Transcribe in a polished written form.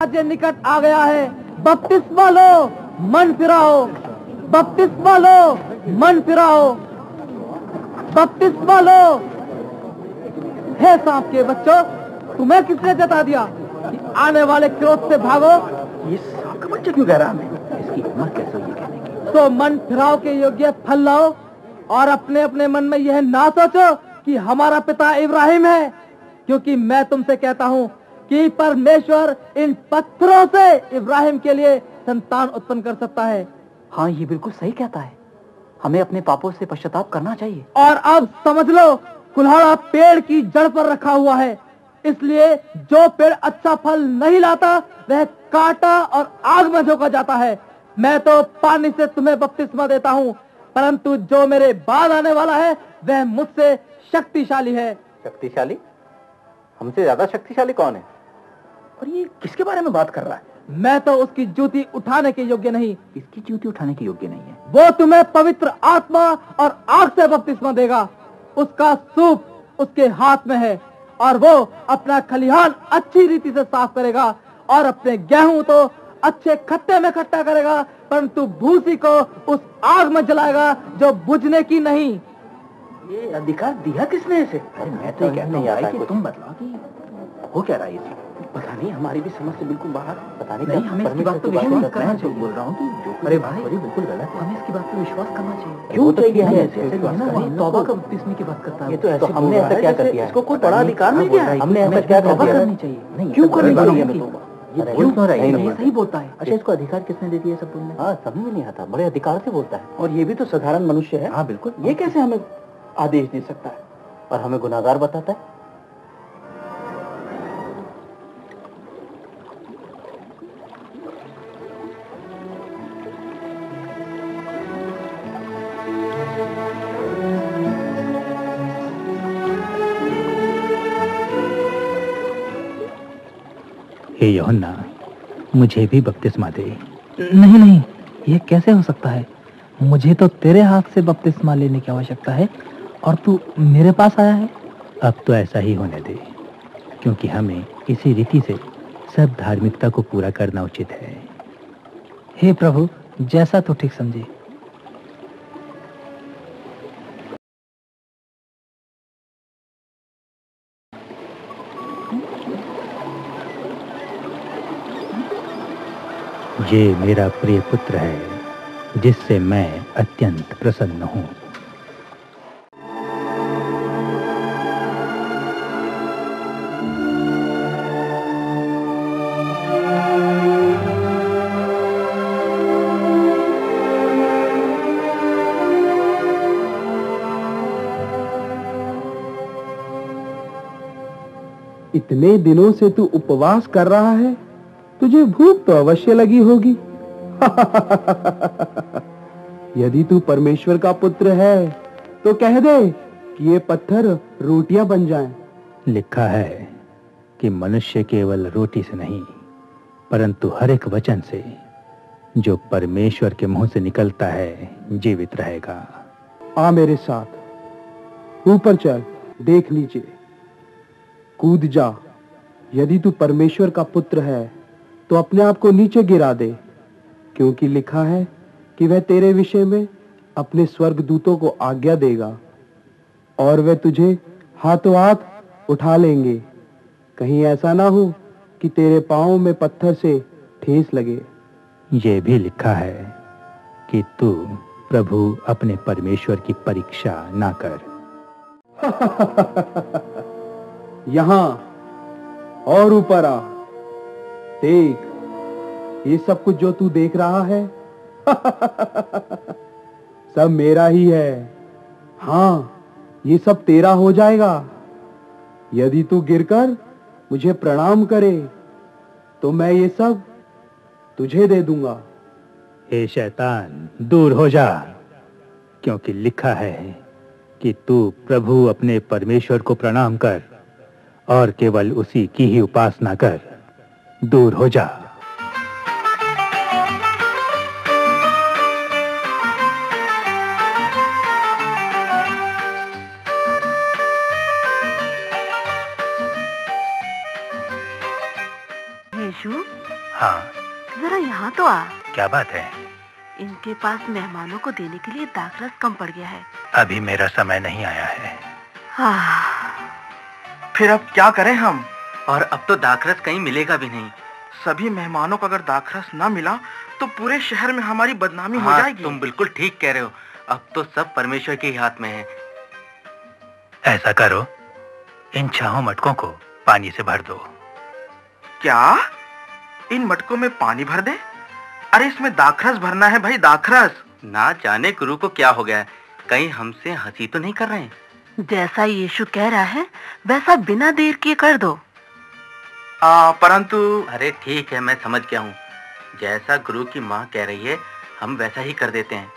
राज्य निकट आ गया है। बपतिस्मा लो, मन फिराओ। बपतिस्मा लो, मन फिराओ। बपतिस्मा लो। हे सांप के बच्चों, तुम्हें किसने जता दिया कि आने वाले क्रोध से भागो? ये सांप का बच्चा क्यों कह रहा है? इसकी हिम्मत कैसे हुई कहने की? तो मन फिराओ के योग्य फल लाओ और अपने अपने मन में यह ना सोचो कि हमारा पिता इब्राहिम है, क्योंकि मैं तुमसे कहता हूँ कि परमेश्वर इन पत्थरों से इब्राहिम के लिए संतान उत्पन्न कर सकता है। हाँ, ये बिल्कुल सही कहता है। हमें अपने पापों से पश्चाताप करना चाहिए। और अब समझ लो, कुल्हाड़ा पेड़ की जड़ पर रखा हुआ है, इसलिए जो पेड़ अच्छा फल नहीं लाता वह काटा और आग में झोंका जाता है। मैं तो पानी से तुम्हें बपतिस्मा देता हूँ, परंतु जो मेरे बाद आने वाला है वह मुझसे शक्तिशाली है। शक्तिशाली? हमसे ज्यादा शक्तिशाली कौन है? और ये किसके बारे में बात कर रहा है? मैं तो उसकी जूती उठाने के योग्य नहीं। इसकी जूती उठाने के योग्य नहीं है? वो तुम्हें पवित्र आत्मा और आग से बपतिस्मा देगा। उसका सूप उसके हाथ में है और वो अपना खलिहान अच्छी रीति से साफ करेगा और अपने गेहूं तो अच्छे खट्टे में खट्टा करेगा, परंतु भूसी को उस आग में जलाएगा जो बुझने की नहीं। ये अधिकार दिया किसने इसे? अरे मैं तो कहता हूँ कि तुम बतलाओ कि हो क्या रहा है इसे? पता नहीं, हमारी भी समझ से बिल्कुल बाहर। पता नहीं, हमें इसकी बात पर विश्वास करना चाहिए। बोल रहा हूँ कि अरे भाई बिल्कुल गलत है। हमें इसकी बात पर विश्वास करना चाहिए। क्यों चाहिए हमें ऐसे? तौबा का बपतिस्मा की बात करता है। ये तो ऐसे हमने ऐसा क्या कर दिया? इसको कोई बड़ा अधिकार नहीं दिया है। हमने ऐसा क्या कर दिया? करनी चाहिए। नहीं, क्यों करनी चाहिए हमें तौबा? ये सही बोलता है। अच्छा, इसको अधिकार किसने दे दिया सब बोलने? हाँ, समझ में नहीं आता। बड़े अधिकार से बोलता है और ये भी तो साधारण मनुष्य है। हाँ बिल्कुल। ये कैसे हमें आदेश दे सकता है और हमें गुनाहगार बताता है? हे यूहन्ना, मुझे भी बपतिस्मा दे। नहीं नहीं, ये कैसे हो सकता है? मुझे तो तेरे हाथ से बपतिस्मा लेने की आवश्यकता है और तू मेरे पास आया है। अब तो ऐसा ही होने दे, क्योंकि हमें इसी रीति से सब धार्मिकता को पूरा करना उचित है। हे प्रभु, जैसा तू ठीक समझे। ये मेरा प्रिय पुत्र है, जिससे मैं अत्यंत प्रसन्न हूँ। इतने दिनों से तू उपवास कर रहा है, तुझे भूख तो अवश्य लगी होगी। यदि तू परमेश्वर का पुत्र है तो कह दे कि ये पत्थर रोटियां बन जाएं। लिखा है कि मनुष्य केवल रोटी से नहीं, परंतु हर एक वचन से जो परमेश्वर के मुंह से निकलता है जीवित रहेगा। आ मेरे साथ, ऊपर चल, देख नीचे, कूद जा। यदि तू परमेश्वर का पुत्र है तो अपने आप को नीचे गिरा दे, क्योंकि लिखा है कि वह तेरे विषय में अपने स्वर्गदूतों को आज्ञा देगा और वे तुझे हाथों हाथ उठा लेंगे। कहीं ऐसा ना हो कि तेरे पांव में पत्थर से ठेस लगे। ये भी लिखा है कि तू प्रभु अपने परमेश्वर की परीक्षा ना कर। यहां और ऊपर आ, देख, ये सब कुछ जो तू देख रहा है सब मेरा ही है। हाँ, ये सब तेरा हो जाएगा यदि तू गिरकर मुझे प्रणाम करे, तो मैं ये सब तुझे दे दूंगा। हे शैतान, दूर हो जा, क्योंकि लिखा है कि तू प्रभु अपने परमेश्वर को प्रणाम कर और केवल उसी की ही उपासना कर। दूर हो जा। यीशु, हाँ, जरा यहाँ तो आ। क्या बात है? इनके पास मेहमानों को देने के लिए दाखरस कम पड़ गया है। अभी मेरा समय नहीं आया है। फिर अब क्या करें हम? और अब तो दाखरस कहीं मिलेगा भी नहीं। सभी मेहमानों को अगर दाखरस ना मिला तो पूरे शहर में हमारी बदनामी हो जाएगी। तुम बिल्कुल ठीक कह रहे हो। अब तो सब परमेश्वर के हाथ में है। ऐसा करो, इन 6 मटकों को पानी से भर दो। क्या? इन मटकों में पानी भर दे? अरे इसमें दाखरस भरना है भाई, दाखरस। ना जाने गुरु को क्या हो गया है, कहीं हमसे हंसी तो नहीं कर रहे हैं? जैसा यीशु कह रहा है वैसा बिना देर किए कर दो। परंतु अरे ठीक है, मैं समझ गया हूँ। जैसा गुरु की माँ कह रही है हम वैसा ही कर देते हैं।